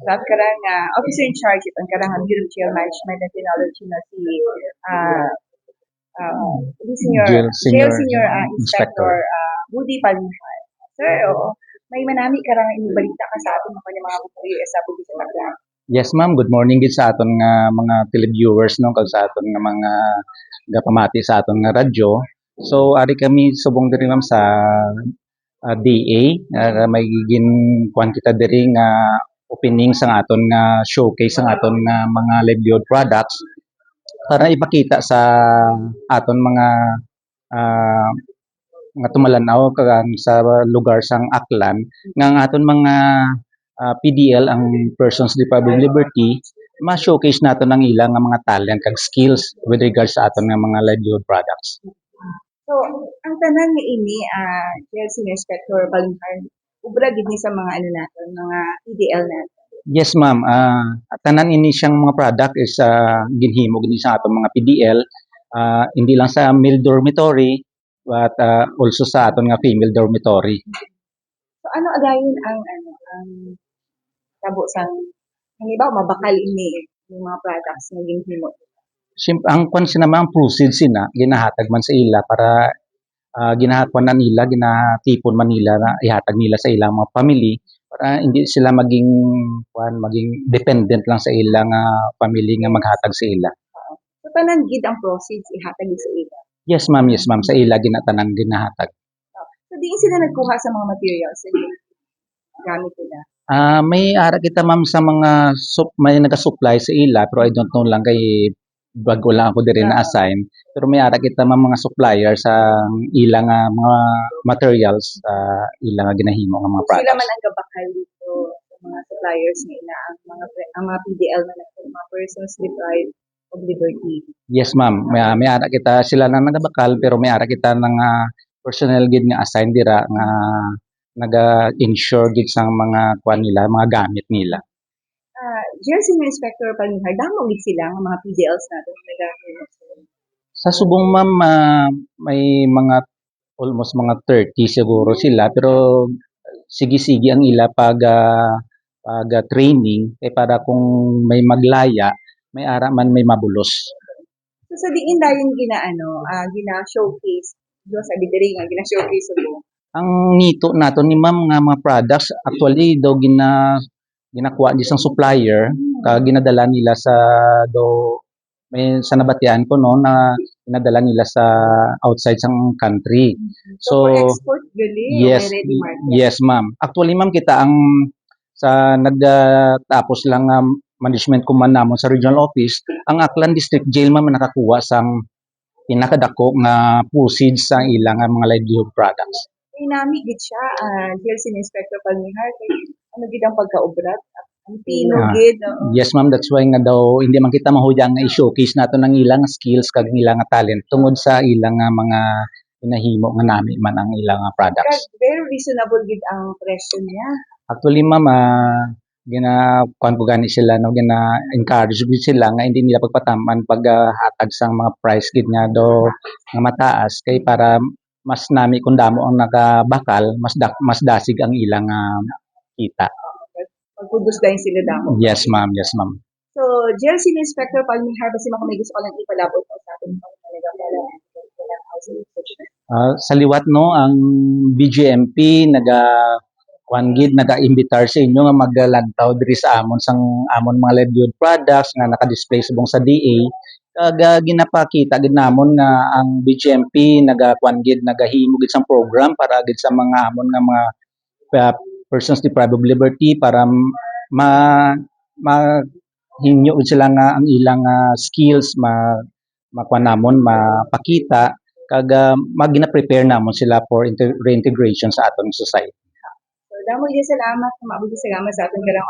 Sab karang officer in charge itong karang Bureau Management and Technology na si ah Jail Senior Inspector Woody Palinhan. Sir, oo, may manami karang ibalita ka sa aton mga kumpulyo sa Bugis sa Tacloban. Yes ma'am, good morning gid sa aton nga mga televiewers no kag sa aton nga mga gapamati sa aton nga radyo. So ari kami subong diri ma'am sa DA may gigin kuan kita diri nga opening sa aton nga showcase sa aton nga mga livelihood products para ipakita sa aton ah, mga tumalanaw kag sa lugar sang Aklan nga ang aton mga PDL ang Persons Deprived of Liberty ma-showcase naton ang ilang nga mga talent kag skills with regards sa aton nga mga livelihood products. So, ang tanan nga ini Jail Senior Inspector Palinhan, ubra gid ni sa mga ano naton, mga PDL naton. Yes ma'am, tanan ini siyang mga product is ginhimo gid sa aton mga PDL, hindi lang sa male dormitory but also sa aton nga female dormitory. So, ano adayon ang tabo sang halimbawa mabakal ini yung mga products nga ginhimo. Ang kwan sina ma'am proceeds sina ginahatag man sa ila para ginakuan na nila, ginatipon man nila na ihatag nila sa ilang mga family para hindi sila maging dependent lang sa ilang family nga maghatag sa ila. So, tanan gid ang proceeds ihatag sa ila. Yes ma'am, sa ila ginatanan ginahatag. So, diin sila nagkuha sa mga materials sa gamit nila. May ara kita ma'am sa mga may naga-supply sa ila pero I don't know lang kay bago lang ako diri na-assign. Pero may ara kita ma'am mga supplier sa ilang mga materials sa ilang ginahimo nga mga Sila products. man ang gabakal dito sa mga suppliers nila ang mga PDL na mga persons deprived of liberty. Yes ma'am, may ara kita sila na nagabakal pero may ara kita ng personnel gid nga assign dira nga naga-insure gid sang mga kuan nila, mga gamit nila. Jail Senior Inspector Palinhan, damo gid sila nga mga PDLs natin nagahimo. Sa subong ma'am, may mga almost mga 30 siguro sila pero sige-sige ang ila pag training kay para kung may maglaya, may ara man may mabulos. So sa diin dayon gina-showcase do sa diri nga gina-showcase mo. Ang nito nato ni ma'am nga mga products actually daw ginakuha di sang supplier kag ginadala nila sa may sa nabatian ko no na ginadala nila sa outside sang country. So for export gali yes, ready market. yes ma'am. Actually ma'am kita ang sa nagtapos lang management command namon sa regional office, ang Aklan District Jail ma'am nakakuha sang pinakadako nga proceeds sa ilang mga livelihood products. Nami gid siya Jail Senior Inspector Palinhan kay ano gid ang pagkaubrat ang pino gid. Yes ma'am, that's why nga daw hindi man kita mahuyang nga i-showcase nato ng ilang skills kag ilang talent tungod sa ilang mga pinahimo nga nami man ang ilang products. Very reasonable gid ang presyo niya. Actually ma'am, gina-kuan ko gani sila no gina-encourage gid sila nga hindi nila pagpataman paghatag sang mga price gid nga do nga mataas kay para mas nami kung damo ang nakabakal, mas dasig ang ilang kita. Pagpudos dayon sila damo. Yes ma'am, yes ma'am. So, Jail Senior Inspector Palinhan, basi may gusto ko lang ipalabot sa ating talaga sa liwat no ang BGMP naga-imbitar sa inyo nga maglantaw diri sa amon mga livelihood products nga naka-display subong sa DA kag ginapakita gid namon nga ang BGMP nagahimo gid sang program para gid sa mga amon nga mga persons deprived of liberty para hinyo sila nga ang ilang skills makuha namon mapakita kag magina-prepare namon sila for reintegration sa atong society. So, damo salamat sa maabot sa aton karang